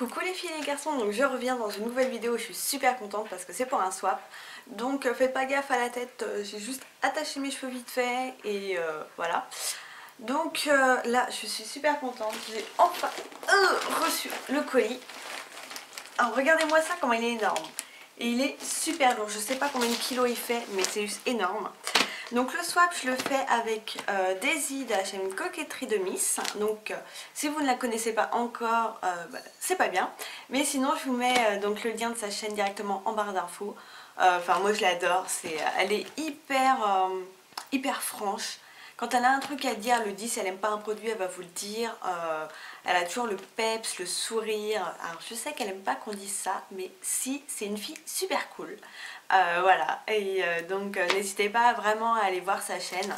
Coucou les filles et les garçons, donc je reviens dans une nouvelle vidéo, je suis super contente parce que c'est pour un swap. Donc faites pas gaffe à la tête, j'ai juste attaché mes cheveux vite fait et voilà. Donc là je suis super contente, j'ai enfin reçu le colis. Alors regardez-moi ça comment il est énorme. Et il est super lourd, je sais pas combien de kilos il fait mais c'est juste énorme. Donc le swap je le fais avec Daisy de la chaîne Coquetterie de Miss. Donc si vous ne la connaissez pas encore, c'est pas bien. Mais sinon je vous mets donc le lien de sa chaîne directement en barre d'infos. Enfin moi je l'adore, elle est hyper franche. Quand elle a un truc à dire, elle le dit. Si elle n'aime pas un produit, elle va vous le dire. Elle a toujours le peps, le sourire. Alors je sais qu'elle n'aime pas qu'on dise ça, mais si, c'est une fille super cool. Voilà, et donc n'hésitez pas vraiment à aller voir sa chaîne.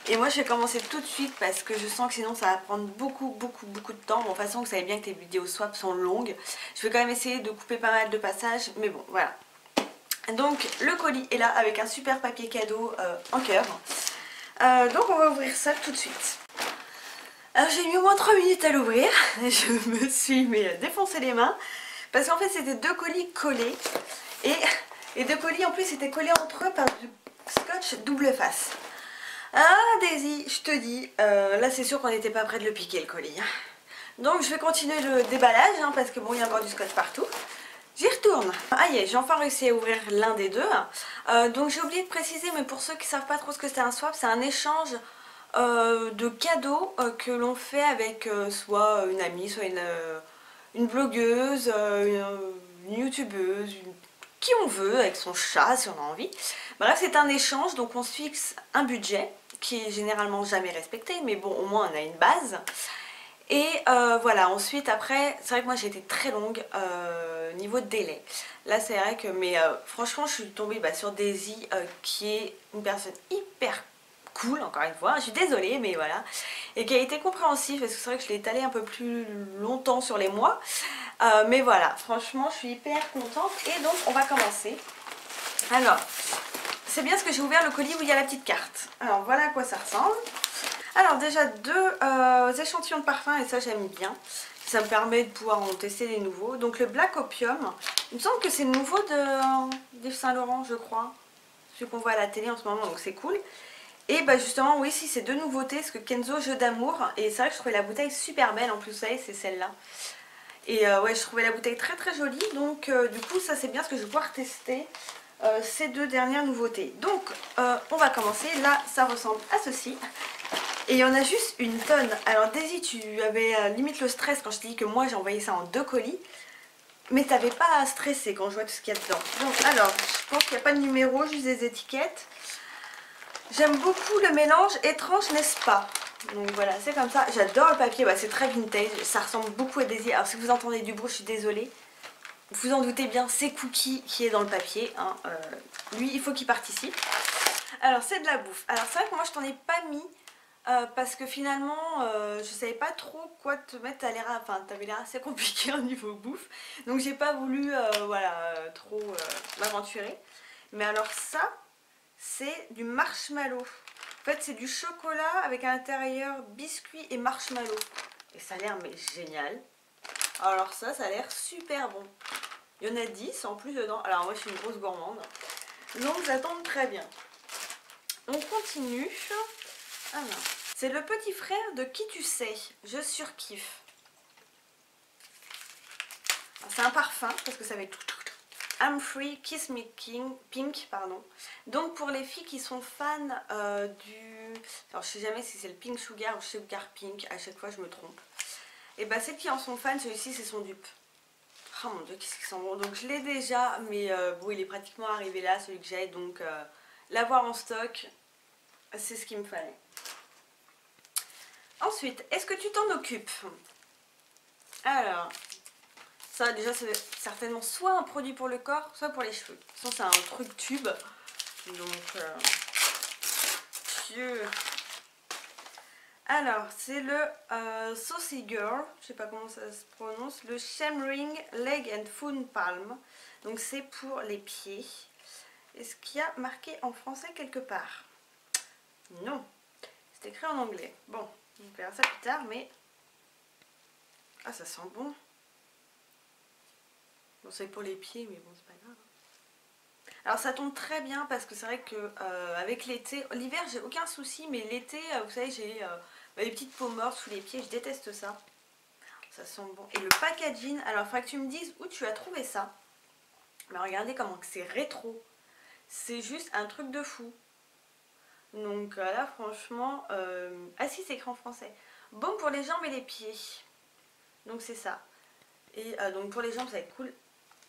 Et moi je vais commencer tout de suite parce que je sens que sinon ça va prendre beaucoup de temps. Bon, de toute façon vous savez bien que les vidéos swap sont longues. Je vais quand même essayer de couper pas mal de passages, mais bon voilà. Donc le colis est là avec un super papier cadeau en cœur. Donc on va ouvrir ça tout de suite. Alors j'ai mis au moins 3 minutes à l'ouvrir. Je me suis défoncé les mains parce qu'en fait c'était deux colis collés et les deux colis en plus étaient collés entre eux par du scotch double face. Ah Daisy, je te dis, là c'est sûr qu'on n'était pas près de le piquer le colis. Donc je vais continuer le déballage parce que bon il y a encore du scotch partout. J'y retourne. Ah y est, j'ai enfin réussi à ouvrir l'un des deux. Donc j'ai oublié de préciser, mais pour ceux qui ne savent pas trop ce que c'est un swap, c'est un échange de cadeaux que l'on fait avec soit une amie, soit une blogueuse, une youtubeuse, qui on veut, avec son chat si on a envie. Bref, c'est un échange, donc on se fixe un budget qui est généralement jamais respecté, mais bon, au moins on a une base. Et voilà, ensuite après, c'est vrai que moi j'ai été très longue niveau de délai. Là c'est vrai que, mais franchement je suis tombée sur Daisy qui est une personne hyper cool, encore une fois, je suis désolée mais voilà. Et qui a été compréhensif parce que c'est vrai que je l'ai étalé un peu plus longtemps sur les mois. Mais voilà, franchement je suis hyper contente et donc on va commencer. Alors, c'est bien parce que j'ai ouvert le colis où il y a la petite carte. Alors voilà à quoi ça ressemble. Alors déjà deux échantillons de parfum et ça j'aime bien. Ça me permet de pouvoir en tester des nouveaux. Donc le Black Opium, il me semble que c'est le nouveau d'Yves Saint Laurent je crois. Celui qu'on voit à la télé en ce moment donc c'est cool. Et bah justement oui si c'est deux nouveautés parce que Kenzo Jeu d'amour. Et c'est vrai que je trouvais la bouteille super belle en plus vous savez c'est celle-là. Et ouais je trouvais la bouteille très jolie donc du coup ça c'est bien parce que je vais pouvoir tester ces deux dernières nouveautés. Donc on va commencer, là ça ressemble à ceci. Et il y en a juste une tonne. Alors Daisy, tu avais limite le stress quand je t'ai dit que moi j'ai envoyé ça en deux colis. Mais t'avais pas à stresser quand je vois tout ce qu'il y a dedans. Donc alors, je pense qu'il n'y a pas de numéro, juste des étiquettes. J'aime beaucoup le mélange étrange, n'est-ce pas? Donc voilà, c'est comme ça. J'adore le papier, c'est très vintage. Ça ressemble beaucoup à Daisy. Alors si vous entendez du bruit, je suis désolée. Vous en doutez bien, c'est Cookie qui est dans le papier. Lui, il faut qu'il participe. Alors c'est de la bouffe. Alors c'est vrai que moi je t'en ai pas mis. Parce que finalement je savais pas trop quoi te mettre, t'avais l'air assez compliqué au niveau bouffe donc j'ai pas voulu trop m'aventurer. Mais alors ça c'est du marshmallow, en fait c'est du chocolat avec à l'intérieur biscuit et marshmallow et ça a l'air mais génial. Alors ça a l'air super bon, il y en a 10 en plus dedans. Alors moi je suis une grosse gourmande donc ça tombe très bien. On continue. Ah non. C'est le petit frère de Qui tu sais, je surkiffe. C'est un parfum parce que ça va être I'm Free Kiss Me Pink, pardon. Donc pour les filles qui sont fans alors je sais jamais si c'est le Pink Sugar ou Sugar Pink, à chaque fois je me trompe. Et bah celles qui en sont fans, celui-ci c'est son dupe. Oh mon dieu, qu'est-ce qu'ils sont bons. Donc je l'ai déjà, mais bon il est pratiquement arrivé là, celui que j'ai, donc l'avoir en stock, c'est ce qu'il me fallait. Ensuite, est-ce que tu t'en occupes? Alors, ça déjà c'est certainement soit un produit pour le corps, soit pour les cheveux. Ça c'est un truc tube. Donc, Dieu. Alors, c'est le Saucy Girl, je sais pas comment ça se prononce, le Shimmering Leg and Foot Palm. Donc c'est pour les pieds. Est-ce qu'il y a marqué en français quelque part? Non. C'est écrit en anglais. Bon. On verra ça plus tard, mais... Ah, ça sent bon. Bon, c'est pour les pieds, mais bon, c'est pas grave. Alors ça tombe très bien parce que c'est vrai que avec l'été, l'hiver j'ai aucun souci, mais l'été, vous savez, j'ai les petites peaux mortes sous les pieds, je déteste ça. Ça sent bon. Et le packaging, alors il faudrait que tu me dises où tu as trouvé ça. Mais regardez comment c'est rétro. C'est juste un truc de fou. Donc là franchement, ah si c'est écrit en français. Bon pour les jambes et les pieds. Donc c'est ça. Et donc pour les jambes ça va être cool.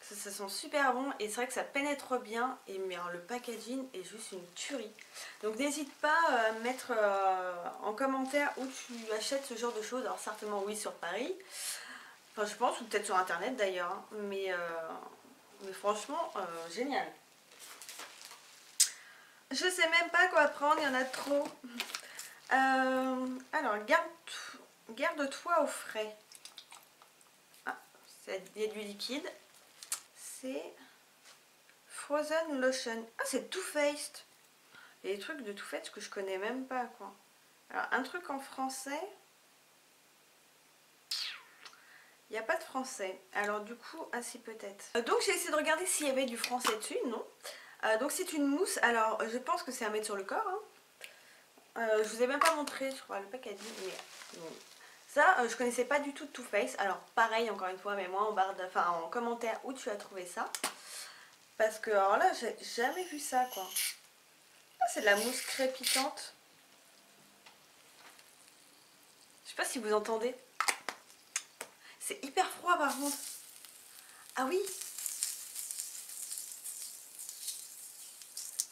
Ça sent super bon et c'est vrai que ça pénètre bien. Et mais alors, le packaging est juste une tuerie. Donc n'hésite pas à mettre en commentaire où tu achètes ce genre de choses. Alors certainement oui sur Paris. Enfin je pense, ou peut-être sur internet d'ailleurs. Hein. Mais franchement, génial. Je sais même pas quoi prendre, il y en a trop. Alors, garde-toi au frais. Ah, il y a du liquide. C'est Frozen Lotion. Ah, c'est Too Faced. Il y a des trucs de Too Faced que je connais même pas, quoi. Alors, un truc en français. Il n'y a pas de français. Alors, du coup, ah si, peut-être. Donc, j'ai essayé de regarder s'il y avait du français dessus. Non. Donc, c'est une mousse. Alors, je pense que c'est à mettre sur le corps. Hein. Je vous ai même pas montré, je crois, le packaging. Mais bon. Ça, je connaissais pas du tout Too Faced. Alors, pareil, encore une fois, mais moi en commentaire où tu as trouvé ça. Parce que, alors là, j'ai jamais vu ça, quoi. Ah, c'est de la mousse crépitante. Je sais pas si vous entendez. C'est hyper froid, par contre. Ah oui.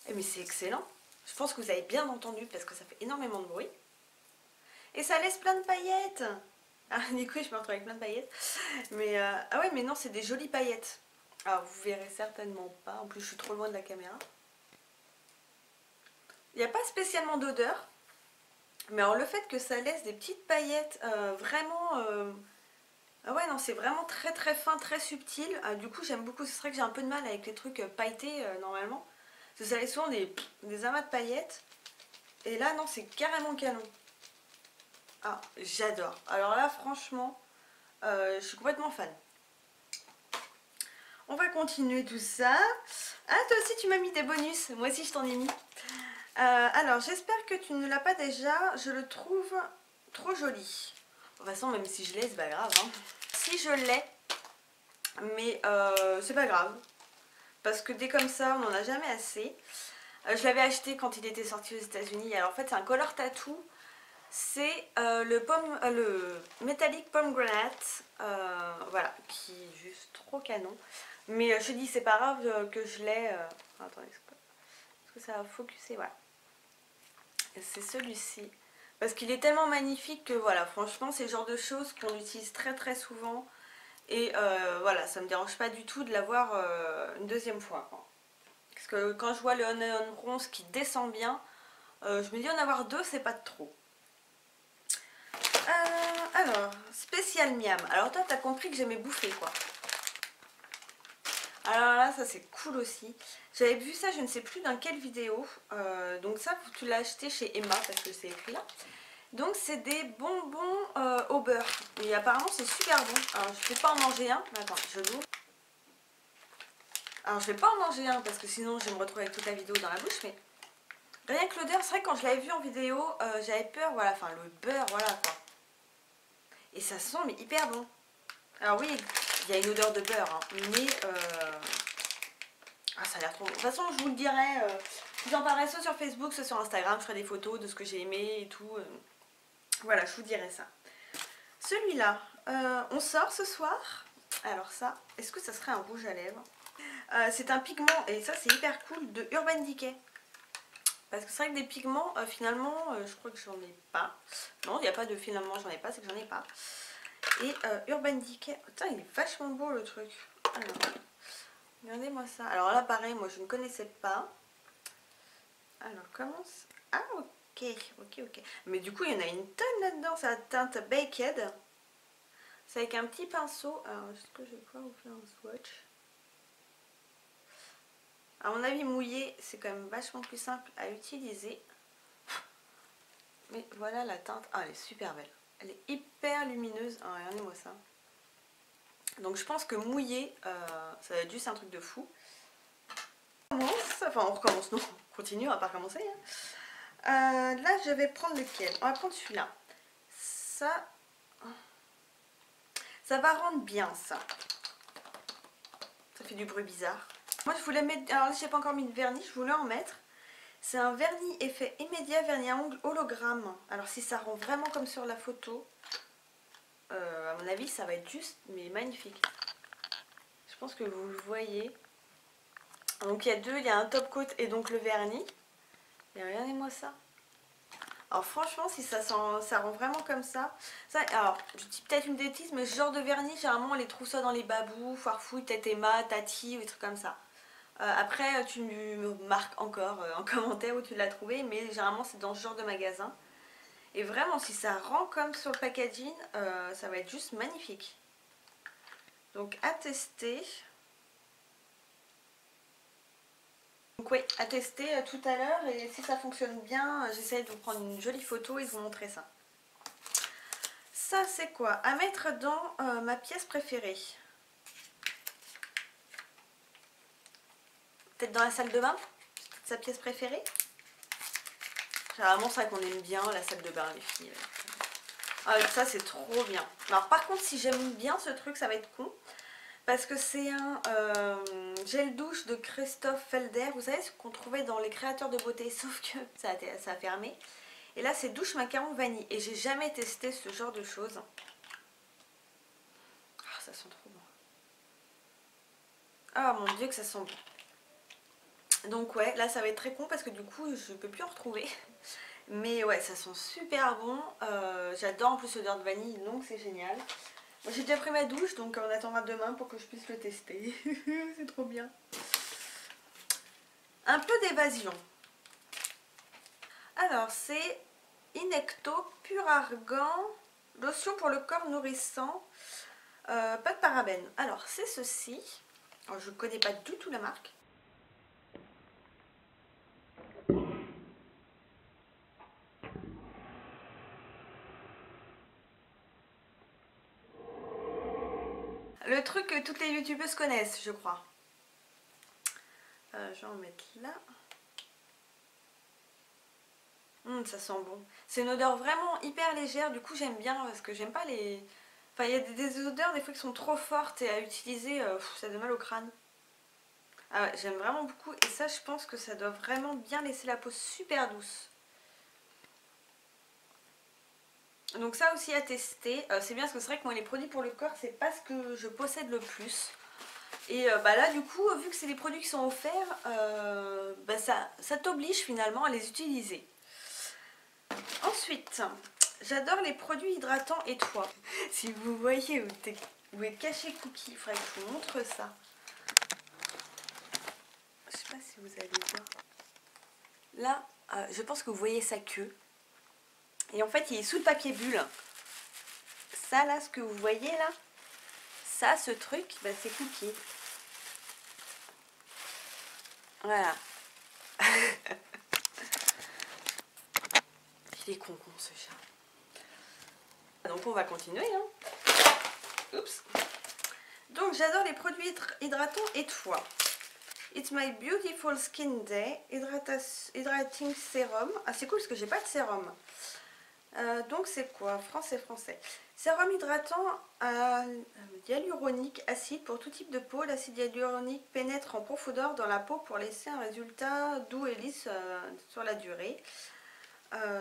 Eh, mais c'est excellent. Je pense que vous avez bien entendu parce que ça fait énormément de bruit. Et ça laisse plein de paillettes. Ah, du coup, je me retrouve avec plein de paillettes. Mais, ah ouais, mais non, c'est des jolies paillettes. Alors, vous verrez certainement pas. En plus, je suis trop loin de la caméra. Il n'y a pas spécialement d'odeur. Mais alors, le fait que ça laisse des petites paillettes vraiment... Ah ouais, non, c'est vraiment très très fin, très subtil. Du coup, j'aime beaucoup. C'est vrai que j'ai un peu de mal avec les trucs pailletés normalement. Parce que ça laisse souvent des amas de paillettes. Et là, non, c'est carrément canon. Ah, j'adore. Alors là, franchement, je suis complètement fan. On va continuer tout ça. Ah, toi aussi, tu m'as mis des bonus. Moi aussi, je t'en ai mis. Alors, j'espère que tu ne l'as pas déjà. Je le trouve trop joli. De toute façon, même si je l'ai, c'est pas grave. Hein. Si je l'ai, mais c'est pas grave. Parce que dès comme ça, on n'en a jamais assez. Je l'avais acheté quand il était sorti aux États-Unis. Alors, en fait, c'est un color tattoo. C'est le Metallic Pomegranate, voilà, qui est juste trop canon. Mais je te dis, c'est pas grave que je l'ai. Attendez, est-ce que ça va focuser? Voilà. C'est celui-ci. Parce qu'il est tellement magnifique que voilà, franchement, c'est le genre de choses qu'on utilise très très souvent. Et voilà, ça me dérange pas du tout de l'avoir une deuxième fois, quoi. Parce que quand je vois le Onion Bronze qui descend bien, je me dis en avoir deux, c'est pas de trop. Alors, spécial miam. Alors toi, t'as compris que j'aimais bouffer, quoi. Alors là, ça c'est cool aussi. J'avais vu ça, je ne sais plus dans quelle vidéo. Donc ça, tu l'as acheté chez Emma, parce que c'est écrit là. Donc c'est des bonbons au beurre. Et apparemment, c'est super bon. Alors, je ne vais pas en manger un. Attends, je l'ouvre. Alors, je vais pas en manger un, parce que sinon, je vais me retrouver avec toute la vidéo dans la bouche. Mais rien que l'odeur, c'est vrai que quand je l'avais vu en vidéo, j'avais peur. Voilà, enfin le beurre, voilà quoi. Et ça sent mais hyper bon. Alors oui, il y a une odeur de beurre, hein, mais ah, ça a l'air trop bon. De toute façon, je vous le dirai, je vous en parlerai soit sur Facebook, soit sur Instagram. Je ferai des photos de ce que j'ai aimé et tout. Voilà, je vous dirai ça. Celui-là, on sort ce soir. Alors ça, est-ce que ça serait un rouge à lèvres? C'est un pigment, et ça c'est hyper cool, de Urban Decay. Parce que c'est vrai que des pigments, finalement, je crois que j'en ai pas. Non, il n'y a pas de finalement, j'en ai pas, c'est que j'en ai pas. Et Urban Decay, putain, il est vachement beau le truc. Alors, regardez-moi ça. Alors là, pareil, moi je ne connaissais pas. Alors, comment ça... Ah, ok, ok. Mais du coup, il y en a une tonne là-dedans, c'est la teinte Baked. C'est avec un petit pinceau. Alors, est-ce que je vais pouvoir vous faire un swatch? À mon avis, mouillé, c'est quand même vachement plus simple à utiliser. Mais voilà la teinte. Ah, elle est super belle. Elle est hyper lumineuse. Ah, regardez-moi ça. Donc je pense que mouiller, ça va être juste un truc de fou. On recommence, enfin on recommence, non, on continue, on va pas recommencer. Hein. Là je vais prendre lequel? On va prendre celui-là. Ça va rendre bien ça. Ça fait du bruit bizarre. Moi je voulais mettre, alors là j'ai pas encore mis de vernis, je voulais en mettre. C'est un vernis effet immédiat, vernis à ongles hologramme. Alors si ça rend vraiment comme sur la photo, à mon avis ça va être juste mais magnifique. Je pense que vous le voyez. Donc il y a deux, il y a un top coat et donc le vernis. Et regardez-moi ça. Alors franchement si ça rend vraiment comme ça. Alors je dis peut-être une bêtise mais ce genre de vernis généralement on les trouve ça dans les babous, Farfouille, Tête Emma, Tati ou des trucs comme ça. Après tu me marques encore en commentaire où tu l'as trouvé, mais généralement c'est dans ce genre de magasin. Et vraiment si ça rend comme sur le packaging, ça va être juste magnifique. Donc à tester. Donc oui, à tester tout à l'heure, et si ça fonctionne bien, j'essaie de vous prendre une jolie photo et de vous montrer ça. Ça c'est quoi? À mettre dans ma pièce préférée. Peut-être dans la salle de bain? Sa pièce préférée? Généralement c'est vrai qu'on aime bien la salle de bain les filles. Ah, ça c'est trop bien. Alors par contre si j'aime bien ce truc ça va être con. Parce que c'est un gel douche de Christophe Felder. Vous savez ce qu'on trouvait dans les créateurs de beauté, sauf que ça a fermé. Et là c'est douche macaron vanille. Et j'ai jamais testé ce genre de choses. Ah, ça sent trop bon. Ah mon dieu que ça sent bon. Donc ouais, là ça va être très con parce que du coup je peux plus en retrouver. Mais ouais, ça sent super bon. J'adore en plus l'odeur de vanille, donc c'est génial. J'ai déjà pris ma douche, donc on attendra demain pour que je puisse le tester. C'est trop bien. Un peu d'évasion. Alors c'est Inecto Pur Argan, lotion pour le corps nourrissant, pas de parabènes. Alors c'est ceci. Alors, je ne connais pas du tout la marque. Le truc que toutes les youtubeuses connaissent, je crois. Je vais en mettre là. Ça sent bon. C'est une odeur vraiment hyper légère, du coup j'aime bien parce que j'aime pas les... Enfin il y a des odeurs des fois qui sont trop fortes et à utiliser, ça donne mal au crâne. Ah ouais, j'aime vraiment beaucoup et ça je pense que ça doit vraiment bien laisser la peau super douce. Donc ça aussi à tester, c'est bien parce que c'est vrai que moi les produits pour le corps c'est pas ce que je possède le plus. Et bah là du coup vu que c'est des produits qui sont offerts, bah ça t'oblige finalement à les utiliser. Ensuite, j'adore les produits hydratants et toi. Si vous voyez où est caché Cookie, il faudrait que je vous montre ça. Je sais pas si vous allez voir. Là, je pense que vous voyez sa queue. Et en fait, il est sous le papier bulle. Ça là, ce que vous voyez là, ça, ce truc, bah, c'est Cookie. Voilà. Il est con ce chat. Donc on va continuer. Hein. Oups. Donc j'adore les produits hydratants et toi. It's my beautiful skin day hydrating serum. Ah c'est cool parce que j'ai pas de sérum. Donc c'est quoi? Français. Sérum hydratant hyaluronique acide pour tout type de peau. L'acide hyaluronique pénètre en profondeur dans la peau pour laisser un résultat doux et lisse sur la durée.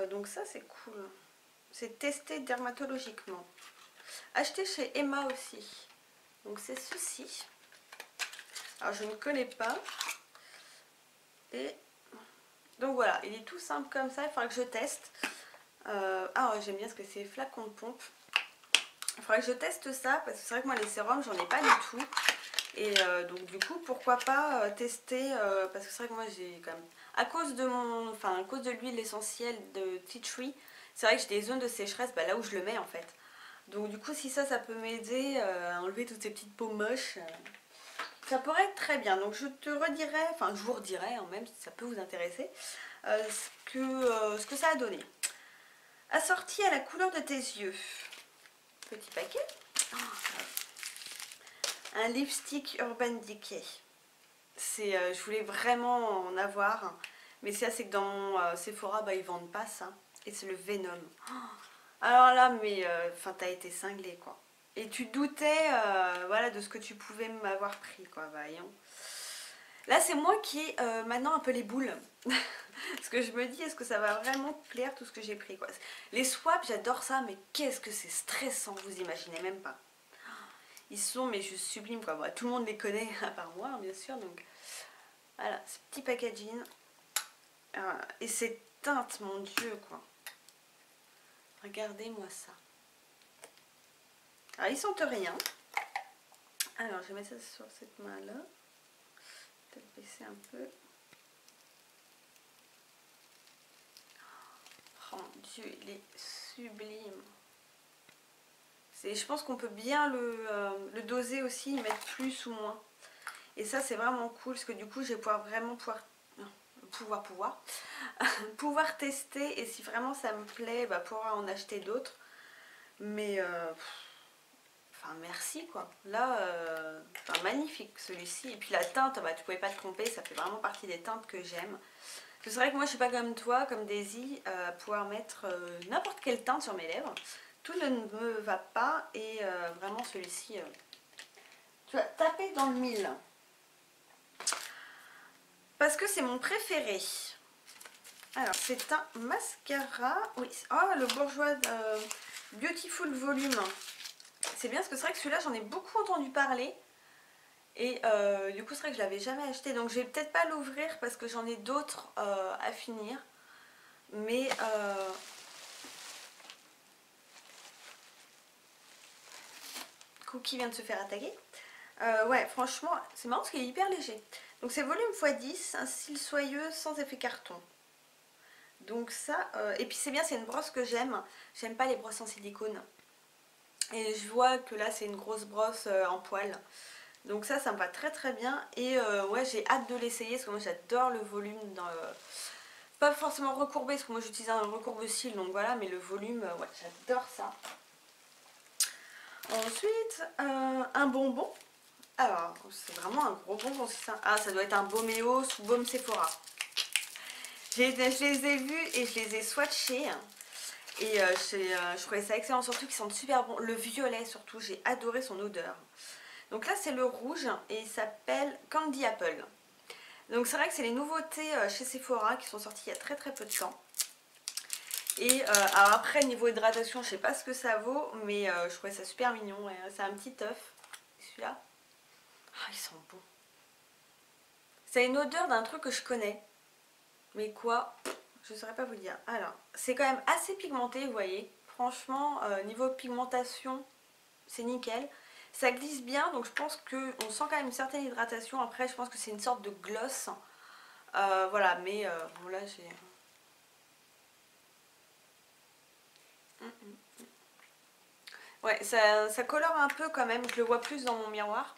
Donc ça c'est cool. C'est testé dermatologiquement. Acheté chez Emma aussi. Donc c'est ceci. Alors je ne connais pas. Et donc voilà, il est tout simple comme ça, il faudra que je teste. Ah ouais, j'aime bien ce que c'est flacon de pompe. Il faudra que je teste ça parce que c'est vrai que moi les sérums j'en ai pas du tout. Et donc du coup pourquoi pas tester parce que c'est vrai que moi j'ai quand même à cause de l'huile essentielle de tea tree, c'est vrai que j'ai des zones de sécheresse là où je le mets en fait. Donc du coup si ça peut m'aider à enlever toutes ces petites peaux moches. Ça pourrait être très bien, donc je te redirai, enfin je vous redirai hein, même si ça peut vous intéresser, ce que ça a donné. Assorti à la couleur de tes yeux. Petit paquet. un lipstick Urban Decay. Je voulais vraiment en avoir, mais c'est que dans mon Sephora, bah, ils vendent pas ça. Et c'est le Venom. Oh, alors là, mais enfin, t'as été cinglée quoi. Et tu doutais voilà, de ce que tu pouvais m'avoir pris quoi, voyons. Là, c'est moi qui ai maintenant un peu les boules. Parce que je me dis, est-ce que ça va vraiment te plaire tout ce que j'ai pris quoi. Les swaps, j'adore ça, mais qu'est-ce que c'est stressant, vous imaginez même pas. Ils sont mais juste sublimes quoi. Bon, tout le monde les connaît à part moi bien sûr. Donc voilà, ce petit packaging. Et ces teintes, mon dieu quoi. Regardez-moi ça. Alors ils sentent rien. Alors je vais mettre ça sur cette main là. Peut-être baisser un peu. Oh mon dieu, il est sublime. Je pense qu'on peut bien le doser aussi, y mettre plus ou moins. Et ça c'est vraiment cool parce que du coup je vais pouvoir tester, et si vraiment ça me plaît, bah, pouvoir en acheter d'autres. Mais enfin merci quoi. Là, enfin, magnifique celui-ci. Et puis la teinte, bah, tu pouvais pas te tromper, ça fait vraiment partie des teintes que j'aime. C'est vrai que moi je suis pas comme toi, comme Daisy, pouvoir mettre n'importe quelle teinte sur mes lèvres. Tout ne me va pas, et vraiment celui-ci, tu vas taper dans le mille. Parce que c'est mon préféré. Alors c'est un mascara, oui, oh le Bourjois Beautiful Volume. C'est bien parce que c'est vrai que celui-là j'en ai beaucoup entendu parler. Et du coup c'est vrai que je l'avais jamais acheté, donc je vais peut-être pas l'ouvrir parce que j'en ai d'autres à finir. Mais Cookie vient de se faire attaquer. Ouais, franchement, c'est marrant parce qu'il est hyper léger. Donc c'est volume x 10, un style soyeux sans effet carton. Donc ça, et puis c'est bien, c'est une brosse que j'aime. J'aime pas les brosses en silicone. Et je vois que là c'est une grosse brosse en poil. Donc ça me va très très bien. Et ouais, j'ai hâte de l'essayer parce que moi j'adore le volume dans pas forcément recourbé parce que moi j'utilise un recourbe-cils, donc voilà, mais le volume, ouais, j'adore ça. Ensuite, un bonbon. Alors, c'est vraiment un gros bonbon, c'est ça. Ah, ça doit être un Bauméo sous baume Sephora. Je les ai vus et je les ai swatchés. Et je trouvais ça excellent, surtout qu'ils sentent super bon. Le violet surtout, j'ai adoré son odeur. Donc là c'est le rouge et il s'appelle Candy Apple. Donc c'est vrai que c'est les nouveautés chez Sephora qui sont sorties il y a très très peu de temps. Et alors après niveau hydratation je sais pas ce que ça vaut, mais je trouvais ça super mignon. C'est un petit œuf. Celui-là, ah il sent bon. Ça a une odeur d'un truc que je connais. Mais quoi, je ne saurais pas vous dire. Alors c'est quand même assez pigmenté, vous voyez. Franchement niveau pigmentation c'est nickel. Ça glisse bien, donc je pense qu'on sent quand même une certaine hydratation. Après je pense que c'est une sorte de gloss. Voilà, mais bon là j'ai... Ouais, ça colore un peu quand même, je le vois plus dans mon miroir.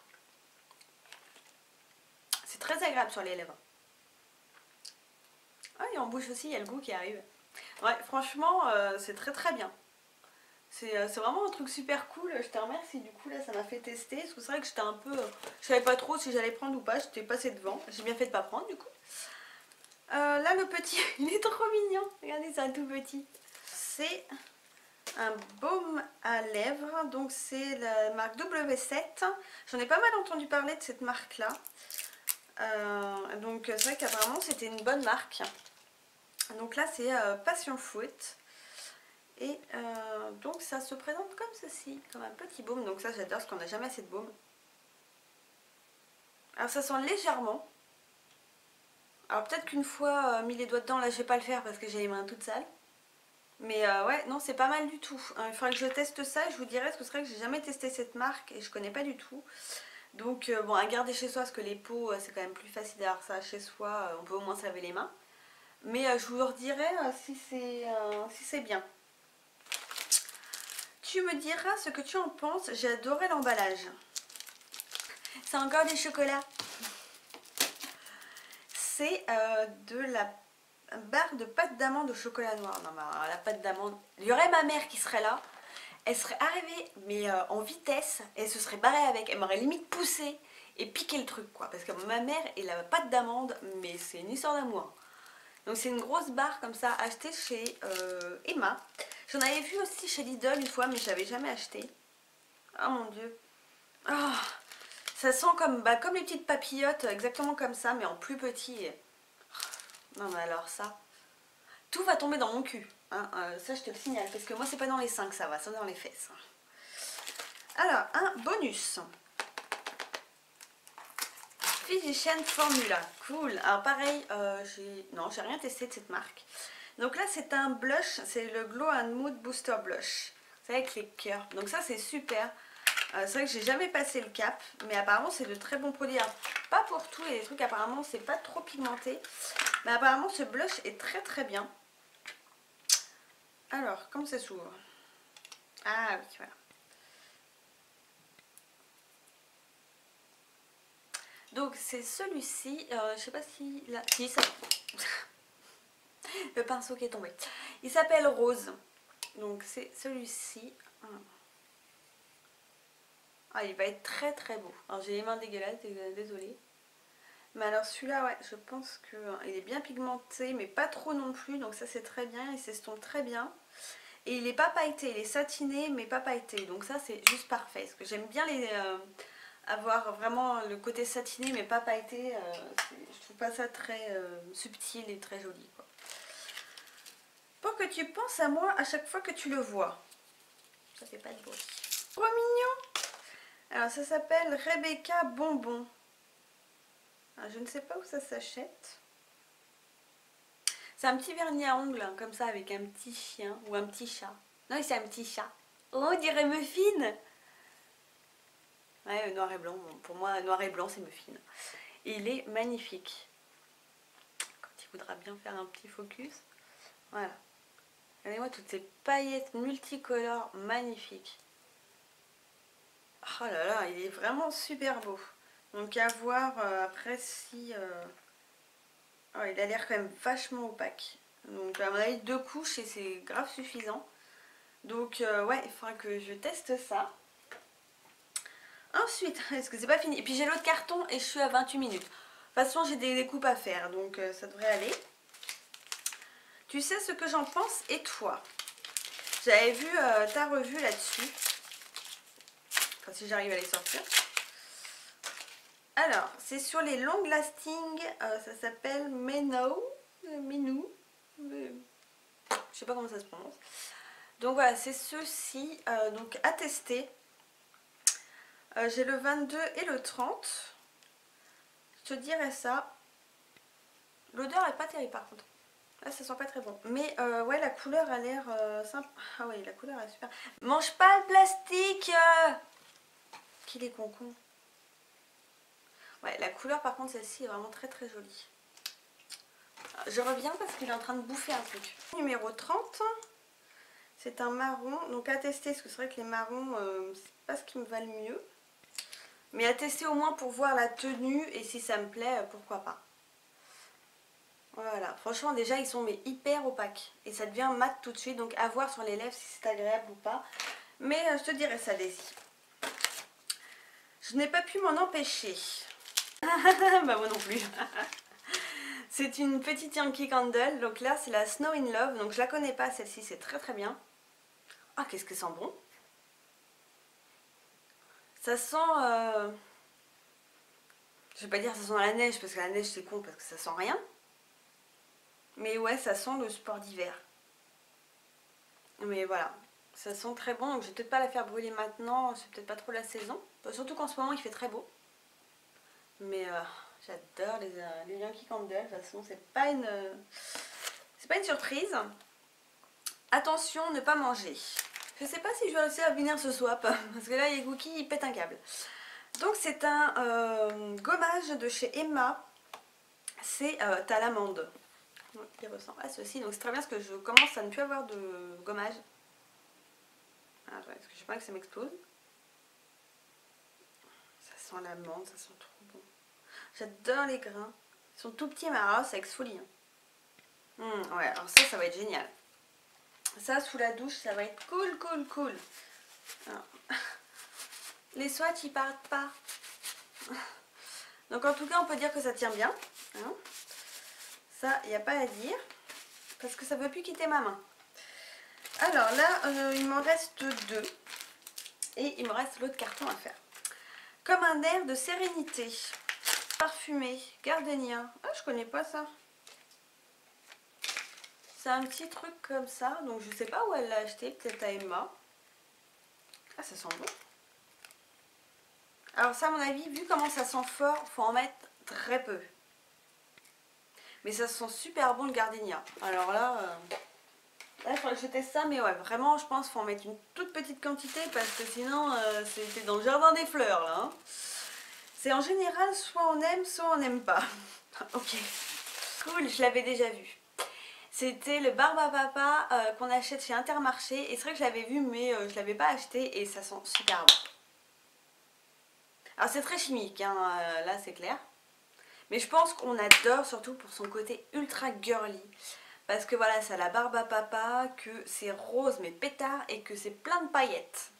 C'est très agréable sur les lèvres. Ah, et en bouche aussi, il y a le goût qui arrive. Ouais, franchement, c'est très très bien. C'est vraiment un truc super cool, je te remercie. Du coup là ça m'a fait tester, parce que c'est vrai que j'étais un peu... je savais pas trop si j'allais prendre ou pas, j'étais passée devant. J'ai bien fait de pas prendre du coup. Là le petit, il est trop mignon, regardez, c'est un tout petit. C'est un baume à lèvres, donc c'est la marque W7. J'en ai pas mal entendu parler de cette marque là. Donc c'est vrai qu'apparemment c'était une bonne marque. Donc là c'est Passion Fruit. Et donc ça se présente comme ceci, comme un petit baume. Donc ça j'adore parce qu'on n'a jamais assez de baume. Alors ça sent légèrement. Alors peut-être qu'une fois mis les doigts dedans, là je vais pas le faire parce que j'ai les mains toutes sales. Mais ouais, non, c'est pas mal du tout. Il faudrait que je teste ça et je vous dirai, parce que c'est vrai que j'ai jamais testé cette marque et je connais pas du tout. Donc bon, à garder chez soi parce que les pots, c'est quand même plus facile d'avoir ça chez soi, on peut au moins se laver les mains. Mais je vous redirai si c'est bien. Tu me diras ce que tu en penses, j'ai adoré l'emballage. C'est encore des chocolats. C'est de la barre de pâte d'amande au chocolat noir. Non mais la pâte d'amande, il y aurait ma mère qui serait là. elle serait arrivée mais en vitesse, et elle se serait barrée avec, elle m'aurait limite poussé et piqué le truc quoi, parce que ma mère elle a pas d'amande, mais c'est une histoire d'amour. Donc c'est une grosse barre comme ça, achetée chez Emma. J'en avais vu aussi chez Lidl une fois, mais je l'avais jamais acheté. Oh mon dieu. Oh, ça sent comme, comme les petites papillotes, exactement comme ça, mais en plus petit. Non mais alors ça, tout va tomber dans mon cul. Hein, ça je te le signale, parce que moi c'est pas dans les seins que ça va, c'est dans les fesses. Alors, un bonus. Physician Formula, cool. Alors pareil, j'ai rien testé de cette marque. Donc là c'est un blush, c'est le Glow and Mood Booster Blush. C'est avec les cœurs, donc ça c'est super. C'est vrai que j'ai jamais passé le cap, mais apparemment c'est de très bons produits. Alors, pas pour tous les trucs, apparemment c'est pas trop pigmenté, mais apparemment ce blush est très très bien. Alors, comment ça s'ouvre? Ah oui, voilà. Donc c'est celui-ci, je sais pas si... Là, si ça... Le pinceau qui est tombé. Il s'appelle Rose. Donc c'est celui-ci. Ah, il va être très très beau. Alors j'ai les mains dégueulasses, désolée. Mais alors celui-là, ouais, je pense qu'il est bien pigmenté, mais pas trop non plus. Donc ça c'est très bien, il s'estompe très bien. Et il est pas pailleté, il est satiné mais pas pailleté. Donc ça c'est juste parfait. Parce que j'aime bien avoir vraiment le côté satiné mais pas pailleté. Je trouve pas ça très subtil et très joli, quoi. Pour que tu penses à moi à chaque fois que tu le vois. Ça fait pas de bruit. Trop mignon. Alors ça s'appelle Rebecca Bonbon. Alors, je ne sais pas où ça s'achète. C'est un petit vernis à ongles, hein, comme ça, avec un petit chien ou un petit chat. Non, c'est un petit chat. Oh, on dirait Muffin. Ouais, noir et blanc. Bon, pour moi, noir et blanc, c'est Muffin. Et il est magnifique. Quand il voudra bien faire un petit focus. Voilà. Regardez-moi toutes ces paillettes multicolores magnifiques. Oh là là, il est vraiment super beau. Donc à voir après si... Oh, il a l'air quand même vachement opaque. Donc à mon avis 2 couches et c'est grave suffisant. Donc ouais, il faudra que je teste ça. Ensuite, est-ce que c'est pas fini? Et puis j'ai l'autre carton et je suis à 28 minutes. De toute façon j'ai des coupes à faire, donc ça devrait aller. Tu sais ce que j'en pense et toi? J'avais vu ta revue là-dessus. Enfin si j'arrive à les sortir. Alors, c'est sur les long lasting, ça s'appelle Minou. Je sais pas comment ça se prononce. Donc voilà, c'est ceux-ci, donc à tester. J'ai le 22 et le 30. Je te dirais ça. L'odeur est pas terrible par contre. Là ça sent pas très bon. Mais ouais, la couleur a l'air simple. Ah oui, la couleur est super. Mange pas le plastique. Qu'il est concon. Ouais, la couleur par contre celle-ci est vraiment très très jolie. Je reviens parce qu'il est en train de bouffer un truc. Numéro 30. C'est un marron. Donc à tester, parce que c'est vrai que les marrons, c'est pas ce qui me va le mieux. Mais à tester au moins pour voir la tenue et si ça me plaît, pourquoi pas. Voilà, franchement déjà ils sont mais hyper opaques. Et ça devient mat tout de suite, donc à voir sur les lèvres si c'est agréable ou pas. Mais je te dirai ça, Daisy. Je n'ai pas pu m'en empêcher. Bah moi non plus. C'est une petite Yankee Candle, donc là c'est la Snow in Love, donc je la connais pas celle-ci, c'est très très bien. Ah, qu'est-ce que ça sent bon. Ça sent... Je vais pas dire ça sent la neige, parce que la neige c'est con, parce que ça sent rien. Mais ouais, ça sent le sport d'hiver. Mais voilà, ça sent très bon, donc je vais peut-être pas la faire brûler maintenant, c'est peut-être pas trop la saison. Surtout qu'en ce moment il fait très beau. Mais j'adore les Yankee Candle, de toute façon c'est pas une surprise. Attention, ne pas manger. Je sais pas si je vais réussir à venir ce swap, parce que là Yeguki il pète un câble. Donc c'est un gommage de chez Emma, c'est à l'amande. Il ressemble à ceci, donc c'est très bien parce que je commence à ne plus avoir de gommage. Ah, parce que je sais pas que ça m'explose. Ça sent l'amande, ça sent trop bon. J'adore les grains. Ils sont tout petits, mais alors ça exfolie. Ouais, alors ça va être génial. Ça, sous la douche, ça va être cool, cool, cool. Alors, les swatchs ils partent pas. Donc en tout cas on peut dire que ça tient bien. Hein. Ça, il n'y a pas à dire. Parce que ça ne veut plus quitter ma main. Alors là, il m'en reste 2. Et il me reste l'autre carton à faire. Comme un air de sérénité. Parfumé. Gardenia. Ah, je connais pas ça. C'est un petit truc comme ça. Donc je sais pas où elle l'a acheté. Peut-être à Emma. Ah, ça sent bon. Alors ça, à mon avis, vu comment ça sent fort, faut en mettre très peu. Mais ça sent super bon le gardenia. Alors là... Là, il faudrait que je teste ça, mais ouais, vraiment, je pense qu'il faut en mettre une toute petite quantité parce que sinon, c'était dans le jardin des fleurs, là. Hein. C'est en général, soit on aime, soit on n'aime pas. Ok, cool, je l'avais déjà vu. C'était le Barbe à Papa qu'on achète chez Intermarché. Et c'est vrai que je l'avais vu, mais je ne l'avais pas acheté et ça sent super bon. Alors, c'est très chimique, hein, là, c'est clair. Mais je pense qu'on adore surtout pour son côté ultra girly. Parce que voilà, ça a la barbe à papa, que c'est rose mais pétard et que c'est plein de paillettes.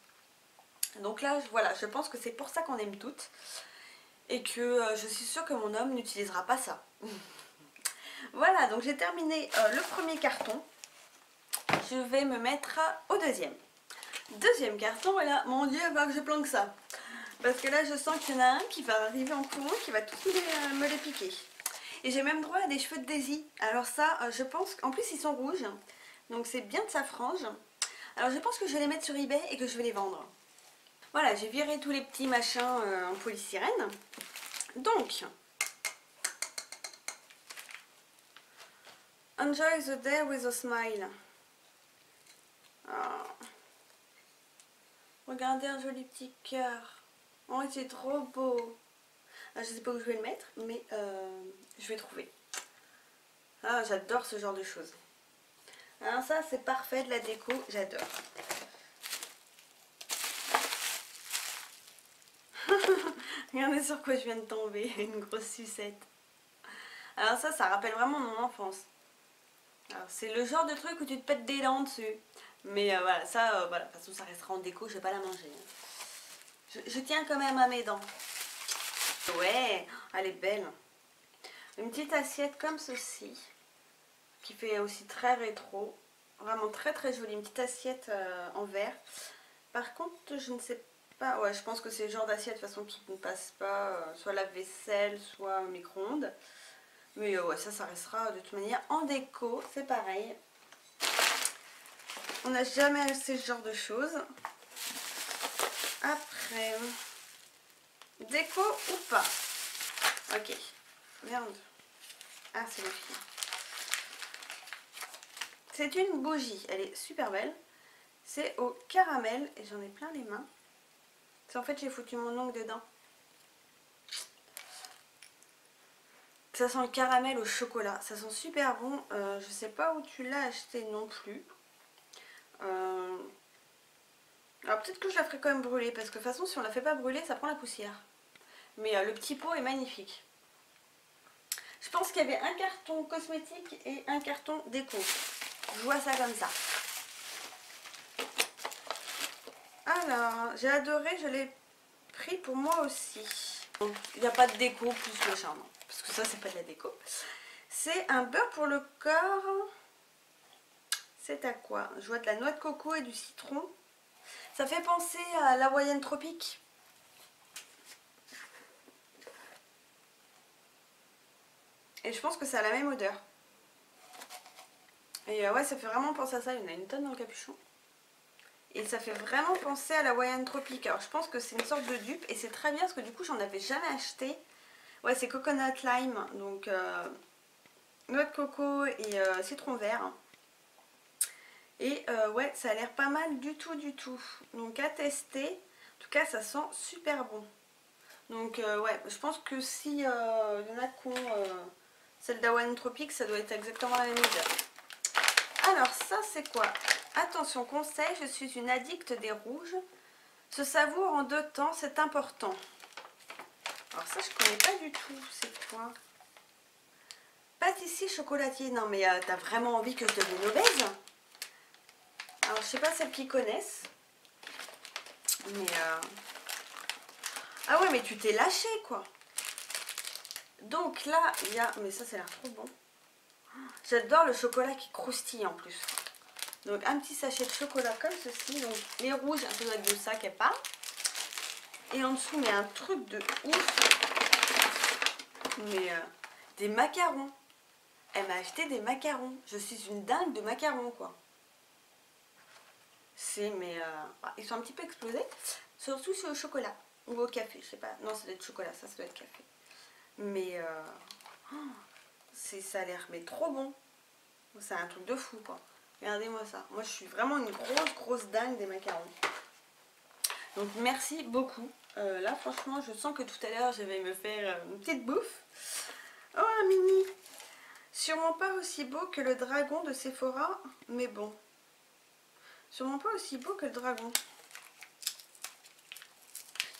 Donc là, voilà, je pense que c'est pour ça qu'on aime toutes. Et que je suis sûre que mon homme n'utilisera pas ça. Voilà, donc j'ai terminé le premier carton. Je vais me mettre au deuxième. Deuxième carton, et là, mon dieu, il va que je planque ça. Parce que là, je sens qu'il y en a un qui va arriver en courant, qui va tous me les piquer. Et j'ai même droit à des cheveux de Daisy. Alors ça, je pense qu'en plus ils sont rouges. Donc c'est bien de sa frange. Alors je pense que je vais les mettre sur eBay et que je vais les vendre. Voilà, j'ai viré tous les petits machins en polystyrène. Donc, enjoy the day with a smile. Oh. Regardez un joli petit cœur. Oh, c'est trop beau. Alors, je ne sais pas où je vais le mettre, mais je vais trouver. Ah, j'adore ce genre de choses. Alors ça, c'est parfait de la déco, j'adore. Regardez sur quoi je viens de tomber, une grosse sucette. Alors ça rappelle vraiment mon enfance. C'est le genre de truc où tu te pètes des dents dessus. Mais voilà, ça, voilà, de toute façon ça restera en déco, je vais pas la manger. Je tiens quand même à mes dents. Ouais, elle est belle. Une petite assiette comme ceci, qui fait aussi très rétro. Vraiment très très jolie, une petite assiette en verre. Par contre, je ne sais pas, ouais, je pense que c'est le genre d'assiette de toute façon qui ne passe pas, soit lave-vaisselle, soit au micro-ondes. Mais ouais, ça restera de toute manière en déco, c'est pareil. On n'a jamais acheté ce genre de choses. Après, déco ou pas? Ok, merde. Ah, c'est le fil. C'est une bougie, elle est super belle. C'est au caramel et j'en ai plein les mains. En fait, j'ai foutu mon ongle dedans. Ça sent le caramel au chocolat, ça sent super bon. Je sais pas où tu l'as acheté non plus. Alors peut-être que je la ferai quand même brûler parce que de toute façon si on la fait pas brûler ça prend la poussière. Mais le petit pot est magnifique. Je pense qu'il y avait un carton cosmétique et un carton déco. Je vois ça comme ça. Alors j'ai adoré, je l'ai pris pour moi aussi. Donc il n'y a pas de déco plus le charme. Parce que ça c'est pas de la déco. C'est un beurre pour le corps. C'est à quoi? Je vois de la noix de coco et du citron. Ça fait penser à l'Hawaïenne Tropique. Et je pense que ça a la même odeur. Et ouais, ça fait vraiment penser à ça. Il y en a une tonne dans le capuchon. Et ça fait vraiment penser à l'Hawaïenne Tropique. Alors je pense que c'est une sorte de dupe. Et c'est très bien parce que du coup j'en avais jamais acheté. Ouais, c'est coconut lime. Donc noix de coco et citron vert. Et ouais, ça a l'air pas mal du tout. Donc à tester. En tout cas, ça sent super bon. Donc ouais, je pense que si y en a qui ont celle d'Hawaïenne Tropique, ça doit être exactement la même odeur. Alors ça c'est quoi? Attention, conseil, je suis une addicte des rouges. Se savoure en 2 temps, c'est important. Alors ça je connais pas du tout, c'est quoi? Pâtissier chocolatier. Non mais t'as vraiment envie que je devienne obèse? Alors je sais pas celles qui connaissent. Mais ah ouais, mais tu t'es lâché quoi. Donc là, il y a... Mais ça, ça a l'air trop bon. J'adore le chocolat qui croustille en plus. Donc un petit sachet de chocolat comme ceci. Donc les rouges, un peu de ça qu'elle part. Et en dessous, mais un truc de ouf. Mais des macarons. Elle m'a acheté des macarons. Je suis une dingue de macarons quoi. C'est mais ils sont un petit peu explosés. Surtout sur le chocolat. Ou au café, je sais pas. Non, ça doit être chocolat, ça doit être café. Mais ça a l'air mais trop bon. C'est un truc de fou quoi. Regardez-moi ça. Moi je suis vraiment une grosse dingue des macarons. Donc merci beaucoup. Là franchement je sens que tout à l'heure je vais me faire une petite bouffe. Oh un mini. Sûrement pas aussi beau que le dragon de Sephora. Mais bon. Sûrement pas aussi beau que le dragon.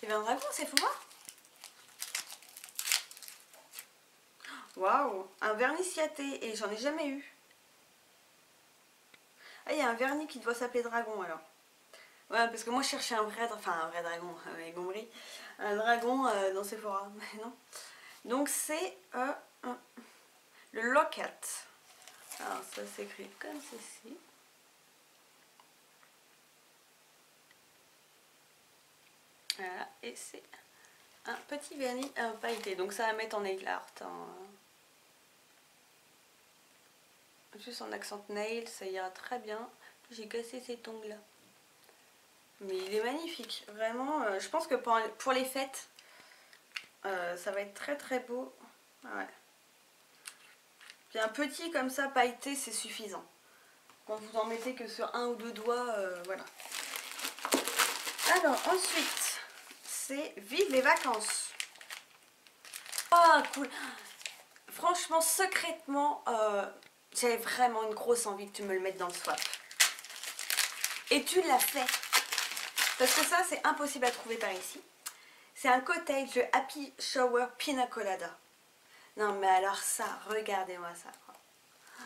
Il y avait un dragon à Sephora? Waouh. Un vernis sciaté. Et j'en ai jamais eu. Ah, il y a un vernis qui doit s'appeler dragon alors. Ouais, parce que moi je cherchais un vrai dragon, avec Gombry. Un dragon dans Sephora. Mais non. Donc c'est le Locket. Alors ça s'écrit comme ceci. Voilà, et c'est un petit vernis pailleté. Donc ça va mettre en nail art. Juste en accent nail, ça ira très bien. J'ai cassé cet ongle là. Mais il est magnifique. Vraiment, je pense que pour les fêtes, ça va être très beau. Ouais. Puis un petit comme ça pailleté, c'est suffisant. Quand vous en mettez que sur un ou deux doigts, voilà. Alors ensuite, c'est Vive les vacances. Ah cool. Franchement, secrètement, j'avais vraiment une grosse envie que tu me le mettes dans le swap. Et tu l'as fait. Parce que ça, c'est impossible à trouver par ici. C'est un cottage de Happy Shower Pina Colada. Non mais alors ça, regardez-moi ça.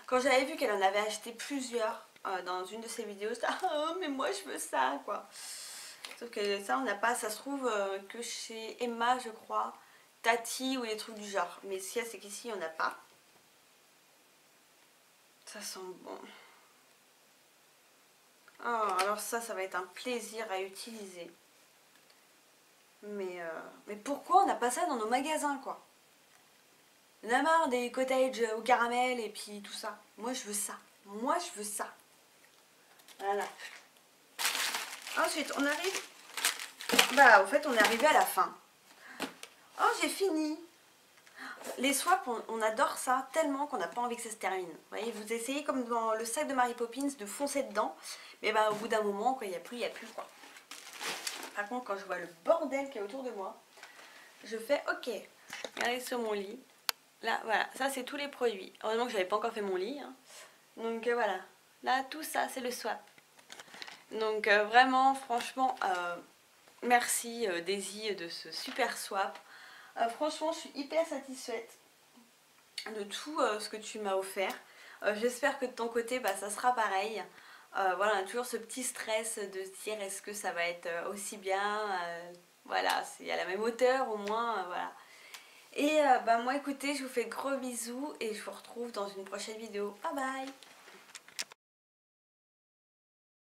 Quand j'avais vu qu'elle en avait acheté plusieurs dans une de ses vidéos, j'étais oh mais moi je veux ça quoi. Sauf que ça on n'a pas, ça se trouve que chez Emma je crois, Tati ou des trucs du genre. Mais si c'est qu'ici on n'a pas. Ça sent bon. Oh, alors ça va être un plaisir à utiliser. Mais pourquoi on n'a pas ça dans nos magasins quoi? On a marre des cottages au caramel et puis tout ça. Moi je veux ça. Moi je veux ça. Voilà. Ensuite on arrive... Bah en fait on est arrivé à la fin. Oh j'ai fini. Les swaps on adore ça tellement qu'on n'a pas envie que ça se termine. Vous voyez, vous essayez comme dans le sac de Mary Poppins de foncer dedans. Mais bah au bout d'un moment quoi, il n'y a plus quoi. Par contre quand je vois le bordel qu'il y a autour de moi, je fais ok. Regardez sur mon lit. Là voilà, ça c'est tous les produits. Heureusement que j'avais pas encore fait mon lit. Hein. Donc voilà. Là tout ça c'est le swap. Donc vraiment franchement merci Daisy de ce super swap. Franchement je suis hyper satisfaite de tout ce que tu m'as offert. J'espère que de ton côté bah, ça sera pareil. Voilà, on a toujours ce petit stress de se dire est-ce que ça va être aussi bien, voilà, c'est à la même hauteur au moins, voilà. Et bah moi écoutez, je vous fais de gros bisous et je vous retrouve dans une prochaine vidéo. Bye bye.